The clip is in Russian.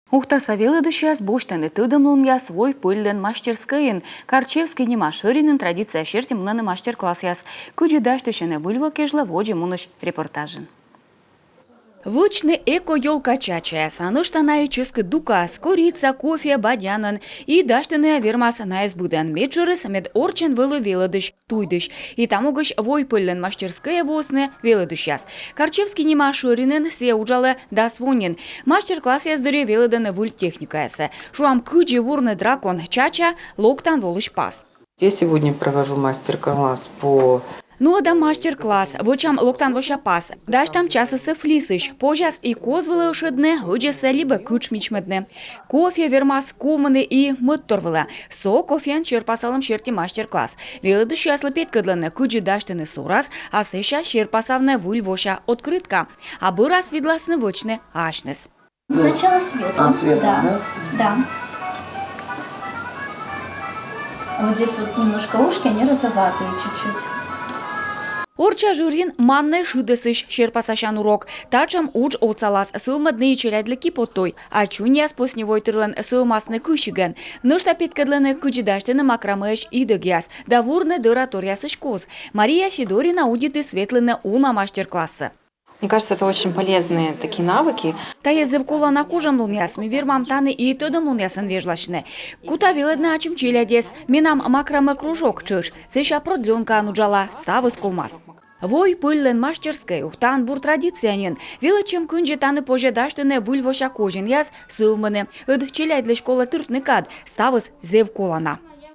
Ухтаса велыдышяс боштаны тыдымлун я свой пыльден мастерскайын. Карчевский нема шыринын традиция шертим наны мастер-класс яс. Күджи даштышыны выльва кежла воджи муныш репортажын. Вучны эко-ёлка чачая, санышта наючыск дукас, корица, кофе, бадянын, и даштыны вермас наэс буден меджурыс мед орчен вылы велыдыш, туйдыш. И тамогыш вой пыльден мастерская восны велыдыш яс. Карчевский нема шыринын се уджалы да свонен. Мастер-класс яздыре велыдыны вуль техника ясы. Шуам күджи вурны дракон чача локтан волыш пас. Я сегодня провожу мастер-класс по... Ну да мастер-класс, вочам локтан воша пас. Даш там часысы флисыш, пожас и козвылы ушедне, уджесы либо кучмичмедне. Кофе вермас ковманы и мытторвыла. Со кофеан черпасалым черти мастер-класс. Велыдыш яслы петкадланы куджи даштыны сурас, а сыша черпасавны вуль воша открытка. А бырас видласны вочны ашнес. Сначала светлым. Светлым, да? Да. Вот здесь вот немножко ушки, они розоватые чуть-чуть. Орча жюрин манны шыдысыш шерпасашан урок. Тачам уж оцалас сылмадны челядлики поттой, а чуньяс посневой тырлан сылмасны кышыган. Нышта петкадланы кучидаштыны макрамыш идыгяс, да вурны дыраторясыш коз. Мария Сидорина удиты светлыны уна мастер-классы. Мне кажется, это очень полезные такие навыки. Таезы вкола на кужам луньяс, ми вермам таны и тодом луньясан вежлашны. Кута веледна ачим челядес, минам макрамы кружок чыш, сыша продленка ануджала, ставы скулмас. Вой пыльлен мастерской ухтан бур традициянен. Величем күнже таны пожедаштыны вульвоша кожин яс сылмыны. Ыд челядлы школа тыртны кад, ставыс зев колана.